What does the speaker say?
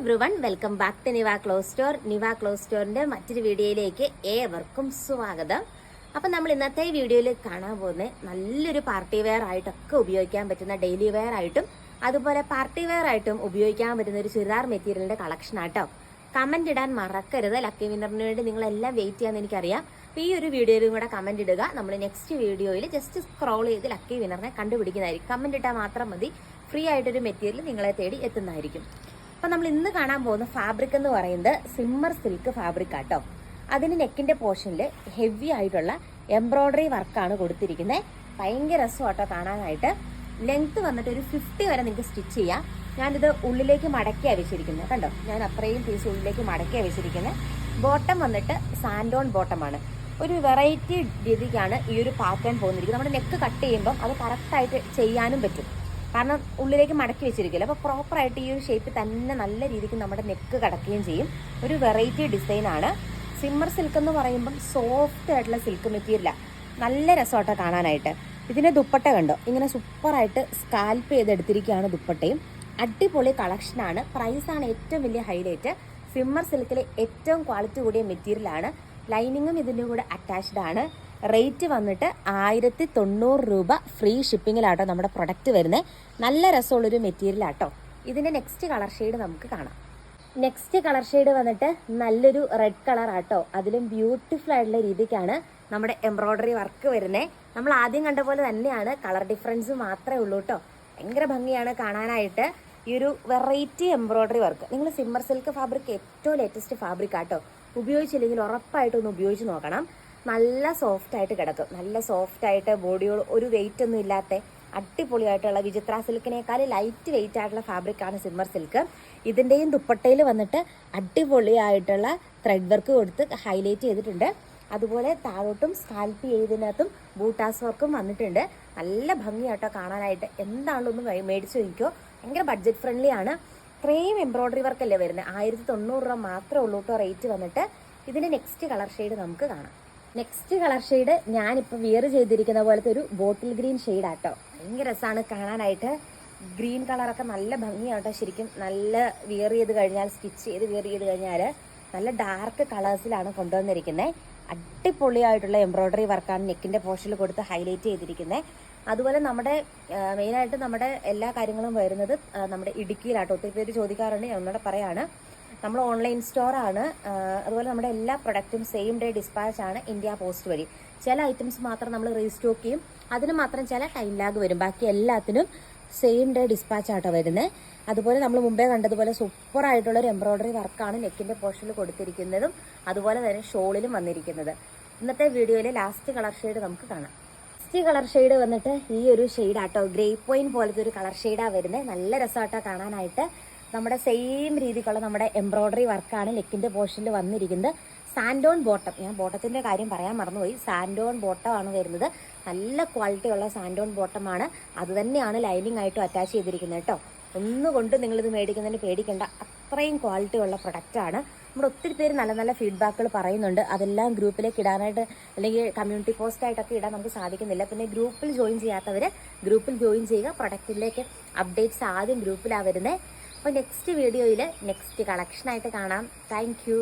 Everyone, welcome back to Niva cloth store. Niva cloth സ്റ്റോറിന്റെ മറ്റൊരു വീഡിയോയിലേക്ക് ഏവർക്കും സ്വാഗതം. അപ്പം നമ്മൾ ഇന്നത്തെ വീഡിയോയിൽ കാണാൻ പോകുന്നത് നല്ലൊരു പാർട്ടി വെയർ ആയിട്ടൊക്കെ ഉപയോഗിക്കാൻ പറ്റുന്ന, ഡെയിലി വെയർ ആയിട്ടും അതുപോലെ പാർട്ടി വെയർ ആയിട്ടും ഉപയോഗിക്കാൻ പറ്റുന്ന ഒരു ചുരിദാർ മെറ്റീരിയലിന്റെ കളക്ഷൻ ആട്ടോ. കമന്റ് ഇടാൻ മറക്കരുത്. ലക്കി വിന്നറിന് വേണ്ടി നിങ്ങളെല്ലാം വെയിറ്റ് ചെയ്യാന്ന് എനിക്കറിയാം. അപ്പോൾ ഈ ഒരു വീഡിയോയിലും കൂടെ കമന്റ് ഇടുക. നമ്മൾ നെക്സ്റ്റ് വീഡിയോയിൽ ജസ്റ്റ് സ്ക്രോൾ ചെയ്ത് ലക്കി വിന്നറിനെ കണ്ടുപിടിക്കുന്നതായിരിക്കും. കമന്റ് ഇട്ടാൽ മാത്രം മതി. ഫ്രീ ആയിട്ടൊരു മെറ്റീരിയൽ നിങ്ങളെ തേടി എത്തുന്നതായിരിക്കും. അപ്പം നമ്മൾ ഇന്ന് കാണാൻ പോകുന്ന ഫാബ്രിക് എന്ന് പറയുന്നത് സിമ്മർ സിൽക്ക് ഫാബ്രിക് ആട്ടോ. അതിന് നെക്കിന്റെ പോർഷനിൽ ഹെവി ആയിട്ടുള്ള എംബ്രോയിഡറി വർക്കാണ് കൊടുത്തിരിക്കുന്നത്. ഭയങ്കര രസമാട്ടോ കാണാനായിട്ട്. ലെങ്ത് വന്നിട്ട് ഒരു 50 വരെ നിങ്ങൾക്ക് സ്റ്റിച്ച് ചെയ്യാം. ഞാനിത് ഉള്ളിലേക്ക് മടക്കിയാണ് വെച്ചിരിക്കുന്നത്. കണ്ടോ, ഞാൻ അത്രയും പീസ് ഉള്ളിലേക്ക് മടക്കിയാണ് വെച്ചിരിക്കുന്നത്. ബോട്ടം വന്നിട്ട് സാൻഡോൺ ബോട്ടമാണ്. ഒരു വെറൈറ്റി രീതിക്കാണ് ഈ ഒരു പാറ്റേൺ പോകുന്നിരിക്കുന്നത്. നമ്മുടെ നെക്ക് കട്ട് ചെയ്യുമ്പം അത് കറക്റ്റായിട്ട് ചെയ്യാനും പറ്റും. കാരണം ഉള്ളിലേക്ക് മടക്കി വെച്ചിരിക്കില്ല. അപ്പോൾ പ്രോപ്പറായിട്ട് ഈ ഒരു ഷേപ്പിൽ തന്നെ നല്ല രീതിക്ക് നമ്മുടെ നെക്ക് കടക്കുകയും ചെയ്യും. ഒരു വെറൈറ്റി ഡിസൈനാണ്. സിമ്മർ സിൽക്ക് എന്ന് പറയുമ്പം സോഫ്റ്റ് ആയിട്ടുള്ള സിൽക്ക് മെറ്റീരിയലാണ്. നല്ല രസമായിട്ടോ കാണാനായിട്ട്. ഇതിൻ്റെ ദുപ്പട്ട കണ്ടോ, ഇങ്ങനെ സൂപ്പറായിട്ട് സ്കാൽപ്പ് ചെയ്തെടുത്തിരിക്കുകയാണ് ദുപ്പട്ടയും. അടിപൊളി കളക്ഷനാണ്. പ്രൈസാണ് ഏറ്റവും വലിയ ഹൈലൈറ്റ്. സിമ്മർ സിൽക്കിലെ ഏറ്റവും ക്വാളിറ്റി കൂടിയ മെറ്റീരിയലാണ്. ലൈനിങ്ങും ഇതിൻ്റെ കൂടെ അറ്റാച്ച്ഡ് ആണ്. റേറ്റ് വന്നിട്ട് 1090 രൂപ. ഫ്രീ ഷിപ്പിങ്ങിലാട്ടോ നമ്മുടെ പ്രൊഡക്റ്റ് വരുന്നത്. നല്ല രസമുള്ളൊരു മെറ്റീരിയൽ ആട്ടോ. ഇതിൻ്റെ നെക്സ്റ്റ് കളർ ഷെയ്ഡ് നമുക്ക് കാണാം. നെക്സ്റ്റ് കളർ ഷെയ്ഡ് വന്നിട്ട് നല്ലൊരു റെഡ് കളർ ആട്ടോ. അതിലും ബ്യൂട്ടിഫുൾ ആയിട്ടുള്ള രീതിക്കാണ് നമ്മുടെ എംബ്രോയിഡറി വർക്ക് വരുന്നത്. നമ്മൾ ആദ്യം കണ്ട പോലെ തന്നെയാണ്, കളർ ഡിഫറൻസ് മാത്രമേ ഉള്ളൂ കേട്ടോ. ഭയങ്കര ഭംഗിയാണ് കാണാനായിട്ട്. ഈ ഒരു വെറൈറ്റി എംബ്രോയിഡറി വർക്ക്. നിങ്ങൾ സിമ്മർ സിൽക്ക് ഫാബ്രിക് ഏറ്റവും ലേറ്റസ്റ്റ് ഫാബ്രിക് ആട്ടോ. ഉപയോഗിച്ചില്ലെങ്കിൽ ഉറപ്പായിട്ടൊന്ന് ഉപയോഗിച്ച് നോക്കണം. നല്ല സോഫ്റ്റ് ആയിട്ട് കിടക്കും. നല്ല സോഫ്റ്റ് ആയിട്ട് ബോഡിയോട് ഒരു വെയിറ്റ് ഒന്നും ഇല്ലാത്ത അടിപൊളിയായിട്ടുള്ള വിചിത്ര സിൽക്കിനേക്കാൾ ലൈറ്റ് വെയിറ്റ് ആയിട്ടുള്ള ഫാബ്രിക്കാണ് സിമ്മർ സിൽക്ക്. ഇതിൻ്റെയും ദുപ്പട്ടയിൽ വന്നിട്ട് അടിപൊളിയായിട്ടുള്ള ത്രെഡ് വർക്ക് കൊടുത്ത് ഹൈലൈറ്റ് ചെയ്തിട്ടുണ്ട്. അതുപോലെ താഴോട്ടും സ്കാൽപ്പ് ചെയ്തതിനകത്തും ബൂട്ടാസ് വർക്കും വന്നിട്ടുണ്ട്. നല്ല ഭംഗിയായിട്ടോ കാണാനായിട്ട്. എന്താണല്ലോ ഒന്ന് മേടിച്ചു നോക്കിയോ. ഭയങ്കര ബഡ്ജറ്റ് ഫ്രണ്ട്ലി ആണ്. ഇത്രയും എംബ്രോയിഡറി വർക്കല്ലേ വരുന്നത്. 1090 രൂപ മാത്രമേ ഉള്ളൂ കേട്ടോ റേറ്റ് വന്നിട്ട്. ഇതിൻ്റെ നെക്സ്റ്റ് കളർ ഷെയ്ഡ് നമുക്ക് കാണാം. നെക്സ്റ്റ് കളർ ഷെയ്ഡ് ഞാനിപ്പോൾ വിയർ ചെയ്തിരിക്കുന്ന പോലത്തെ ഒരു ബോട്ടിൽ ഗ്രീൻ ഷെയ്ഡാട്ടോ. ഭയങ്കര രസമാണ് കാണാനായിട്ട്. ഗ്രീൻ കളറൊക്കെ നല്ല ഭംഗിയാട്ടോ. ശരിക്കും നല്ല വിയർ ചെയ്ത് കഴിഞ്ഞാൽ, സ്റ്റിച്ച് ചെയ്ത് വിയർ ചെയ്ത് കഴിഞ്ഞാൽ നല്ല ഡാർക്ക് കളേഴ്സിലാണ് കൊണ്ടുവന്നിരിക്കുന്നത്. അടിപൊളിയായിട്ടുള്ള എംബ്രോയിഡറി വർക്കാണ് നെക്കിൻ്റെ പോർഷനിൽ കൊടുത്ത് ഹൈലൈറ്റ് ചെയ്തിരിക്കുന്നത്. അതുപോലെ നമ്മുടെ മെയിനായിട്ട് നമ്മുടെ എല്ലാ കാര്യങ്ങളും വരുന്നത് നമ്മുടെ ഇടുക്കിയിലാട്ടോ. ഒത്തിരി പേര് ചോദിക്കാറുണ്ട്, ഞാൻ ഒന്നുകൂടെ പറയാണ്. നമ്മൾ ഓൺലൈൻ സ്റ്റോറാണ്. അതുപോലെ നമ്മുടെ എല്ലാ പ്രൊഡക്റ്റും സെയിം ഡേ ഡിസ്പാച്ച് ആണ് ഇന്ത്യ പോസ്റ്റ് വഴി. ചില ഐറ്റംസ് മാത്രം നമ്മൾ റീസ്റ്റോക്ക് ചെയ്യും. അതിന് മാത്രം ചില ടൈം ലാഗ് വരും. ബാക്കി എല്ലാത്തിനും സെയിം ഡേ ഡിസ്പാച്ച് ആട്ടോ വരുന്നത്. അതുപോലെ നമ്മൾ മുമ്പേ കണ്ടതുപോലെ സൂപ്പറായിട്ടുള്ളൊരു എംബ്രോയിഡറി വർക്കാണ് നെക്കിൻ്റെ പോർഷനിൽ കൊടുത്തിരിക്കുന്നതും അതുപോലെ തന്നെ ഷോളിലും വന്നിരിക്കുന്നത്. ഇന്നത്തെ വീഡിയോയിൽ ലാസ്റ്റ് കളർ ഷെയ്ഡ് നമുക്ക് കാണാം. ലാസ്റ്റ് കളർ ഷെയ്ഡ് വന്നിട്ട് ഈ ഒരു ഷെയ്ഡാട്ടോ. ഗ്രേ പോയിന്റ് പോലത്തെ ഒരു കളർ ഷെയ്ഡാണ് വരുന്നത്. നല്ല രസമായിട്ടോ കാണാനായിട്ട്. നമ്മുടെ സെയിം രീതിക്കുള്ള നമ്മുടെ എംബ്രോയിഡറി വർക്കാണ് നെക്കിൻ്റെ പോർഷനിൽ വന്നിരിക്കുന്നത്. സാൻഡോൺ ബോട്ടം, ഞാൻ ബോട്ടത്തിൻ്റെ കാര്യം പറയാൻ മറന്നുപോയി. സാൻഡോൺ ബോട്ടമാണ് വരുന്നത്. നല്ല ക്വാളിറ്റിയുള്ള സാൻഡോൺ ബോട്ടമാണ്. അത് തന്നെയാണ് ലൈനിങ് ആയിട്ടും അറ്റാച്ച് ചെയ്തിരിക്കുന്നത് കേട്ടോ. ഒന്നുകൊണ്ട് നിങ്ങളിത് മേടിക്കുന്നതിന് പേടിക്കേണ്ട. അത്രയും ക്വാളിറ്റി ഉള്ള പ്രൊഡക്റ്റാണ്. നമ്മുടെ ഒത്തിരി പേര് നല്ല നല്ല ഫീഡ്ബാക്കുകൾ പറയുന്നുണ്ട്. അതെല്ലാം ഗ്രൂപ്പിലേക്ക് ഇടാനായിട്ട് അല്ലെങ്കിൽ കമ്മ്യൂണിറ്റി പോസ്റ്റായിട്ടൊക്കെ ഇടാൻ നമുക്ക് സാധിക്കുന്നില്ല. പിന്നെ ഗ്രൂപ്പിൽ ജോയിൻ ചെയ്യാത്തവർ ഗ്രൂപ്പിൽ ജോയിൻ ചെയ്യുക. പ്രൊഡക്റ്റിലേക്ക് അപ്ഡേറ്റ്സ് ആദ്യം ഗ്രൂപ്പിലാണ് വരുന്നത്. അപ്പോൾ നെക്സ്റ്റ് വീഡിയോയിൽ നെക്സ്റ്റ് കളക്ഷനായിട്ട് കാണാം. Thank you.